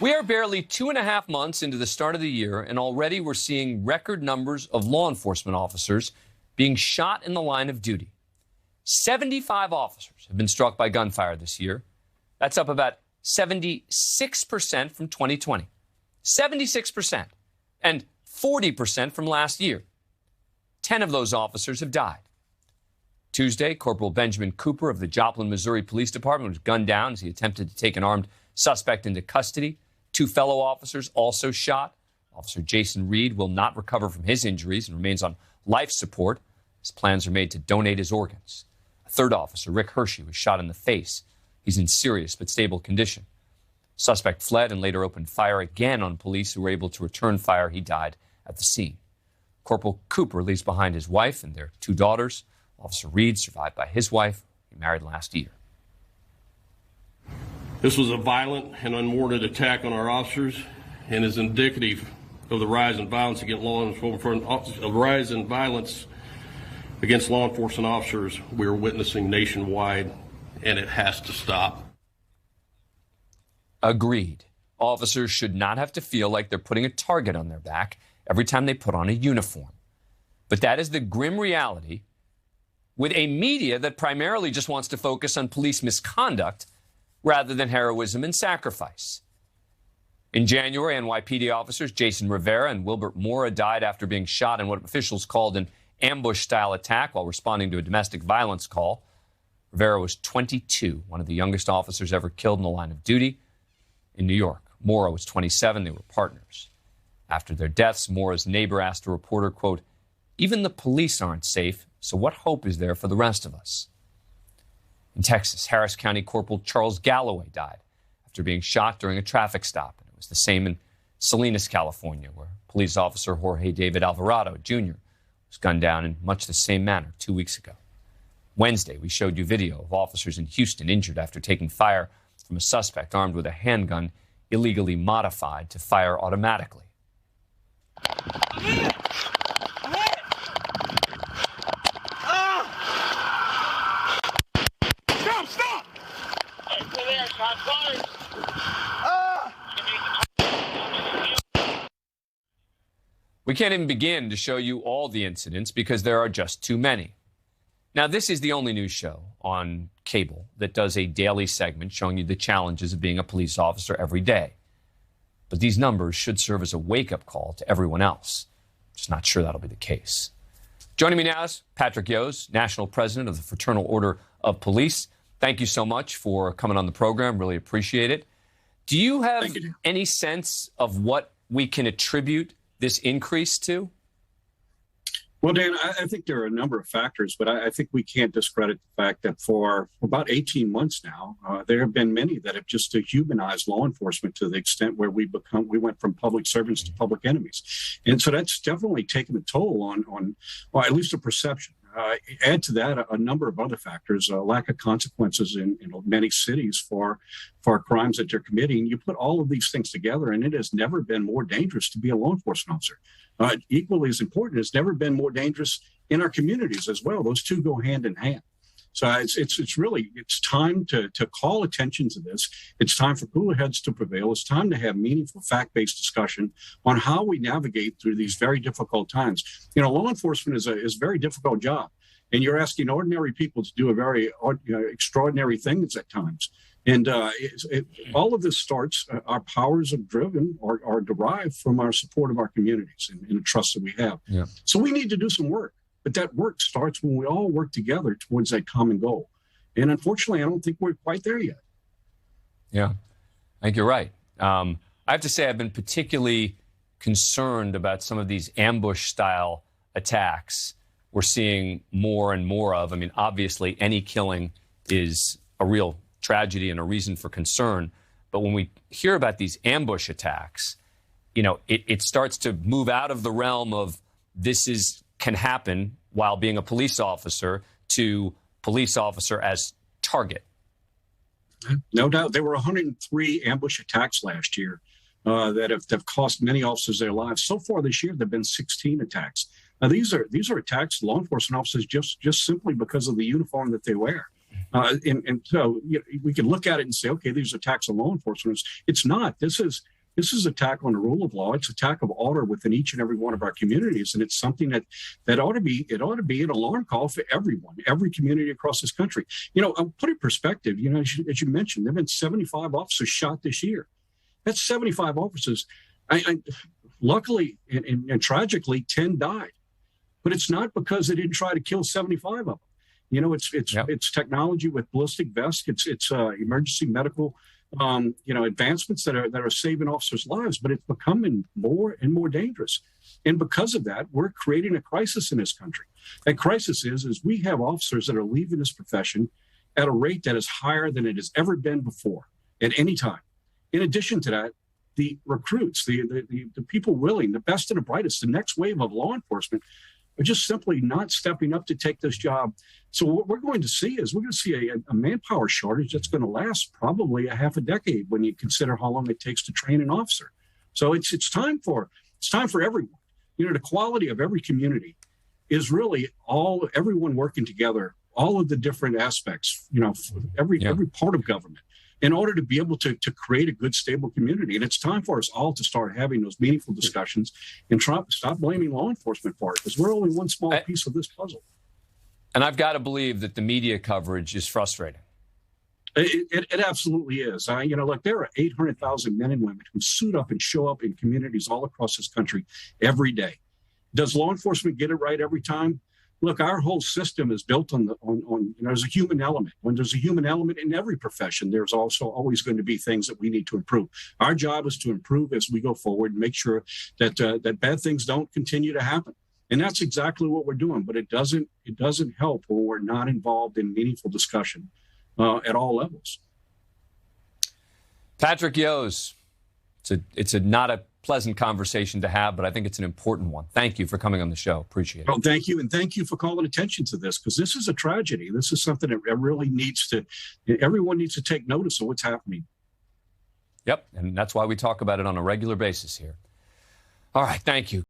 We are barely 2.5 months into the start of the year, and already we're seeing record numbers of law enforcement officers being shot in the line of duty. 75 officers have been struck by gunfire this year. That's up about 76% from 2020. 76%. And 40% from last year. 10 of those officers have died. Tuesday, Corporal Benjamin Cooper of the Joplin, Missouri Police Department was gunned down as he attempted to take an armed suspect into custody. 2 fellow officers also shot. Officer Jason Reed will not recover from his injuries and remains on life support. His plans are made to donate his organs. A 3rd officer, Rick Hershey, was shot in the face. He's in serious but stable condition. Suspect fled and later opened fire again on police who were able to return fire. He died at the scene. Corporal Cooper leaves behind his wife and their 2 daughters. Officer Reed, survived by his wife, he married last year. This was a violent and unwarranted attack on our officers and is indicative of the rise in violence against law enforcement officers we are witnessing nationwide, and it has to stop. Agreed. Officers should not have to feel like they're putting a target on their back every time they put on a uniform. But that is the grim reality with a media that primarily just wants to focus on police misconduct rather than heroism and sacrifice. In January, NYPD officers Jason Rivera and Wilbert Mora died after being shot in what officials called an ambush-style attack while responding to a domestic violence call. Rivera was 22, one of the youngest officers ever killed in the line of duty in New York. Mora was 27. They were partners. After their deaths, Mora's neighbor asked a reporter, quote, "Even the police aren't safe, so what hope is there for the rest of us?" In Texas, Harris County Corporal Charles Galloway died after being shot during a traffic stop. And it was the same in Salinas, California, where police officer Jorge David Alvarado, Jr. was gunned down in much the same manner 2 weeks ago. Wednesday, we showed you video of officers in Houston injured after taking fire from a suspect armed with a handgun illegally modified to fire automatically. Stop! We can't even begin to show you all the incidents because there are just too many. Now, this is the only news show on cable that does a daily segment showing you the challenges of being a police officer every day. But these numbers should serve as a wake-up call to everyone else. Just not sure that'll be the case. Joining me now is Patrick Yoes, National President of the Fraternal Order of Police. Thank you so much for coming on the program. Really appreciate it. Do you have any sense of what we can attribute this increase to? Well, Dan, I think there are a number of factors, but I think we can't discredit the fact that for about 18 months now, there have been many that have just dehumanized law enforcement to the extent where we went from public servants to public enemies. And so that's definitely taken a toll on well, at least a perception. Add to that a number of other factors, lack of consequences in many cities for crimes that they're committing. You put all of these things together, and it has never been more dangerous to be a law enforcement officer. Equally as important, it's never been more dangerous in our communities as well. Those two go hand in hand. So it's time to call attention to this. It's time for cooler heads to prevail. It's time to have meaningful fact-based discussion on how we navigate through these very difficult times. You know, law enforcement is a very difficult job, and you're asking ordinary people to do a very extraordinary things at times. And all of this starts, our powers are driven or are derived from our support of our communities and the trust that we have. Yeah. So we need to do some work. But that work starts when we all work together towards that common goal. And unfortunately, I don't think we're quite there yet. Yeah, I think you're right. I have to say I've been particularly concerned about some of these ambush-style attacks we're seeing more and more of. I mean, obviously, any killing is a real tragedy and a reason for concern. But when we hear about these ambush attacks, you know, it starts to move out of the realm of can happen while being a police officer to police officer as target. No doubt. There were 103 ambush attacks last year that have cost many officers their lives. So far this year, there have been 16 attacks. Now, these are attacks law enforcement officers just simply because of the uniform that they wear. And so we can look at it and say, okay, these are attacks on law enforcement. It's not. This is attack on the rule of law. It's attack of order within each and every one of our communities, and it's something that ought to be an alarm call for everyone, every community across this country. I'll put it in perspective. As you mentioned, there've been 75 officers shot this year. That's 75 officers. Luckily and tragically, 10 died, but it's not because they didn't try to kill 75 of them. It's technology with ballistic vests. It's emergency medical. Advancements that are saving officers' lives, but it's becoming more and more dangerous. And because of that, we're creating a crisis in this country. That crisis is we have officers that are leaving this profession at a rate that is higher than it has ever been before at any time. In addition to that, the recruits, the people willing, the best and the brightest, the next wave of law enforcement are just simply not stepping up to take this job. So what we're going to see is a manpower shortage that's going to last probably a half a decade when you consider how long it takes to train an officer. So it's time for everyone. The quality of every community is really everyone working together, all of the different aspects, every part of government, in order to be able to create a good, stable community. And it's time for us all to start having those meaningful discussions and stop blaming law enforcement for it, because we're only one small piece of this puzzle. And I've got to believe that the media coverage is frustrating. It absolutely is. Look, there are 800,000 men and women who suit up and show up in communities all across this country every day. Does law enforcement get it right every time? Look, our whole system is built on there's a human element. When there's a human element in every profession, there's also always going to be things that we need to improve. Our job is to improve as we go forward and make sure that bad things don't continue to happen. And that's exactly what we're doing. But it doesn't help when we're not involved in meaningful discussion at all levels. Patrick Yoes, it's not a pleasant conversation to have, but I think it's an important one. Thank you for coming on the show. Appreciate it. Well, thank you. And thank you for calling attention to this, because this is a tragedy. This is something that really everyone needs to take notice of what's happening. Yep. And that's why we talk about it on a regular basis here. All right. Thank you.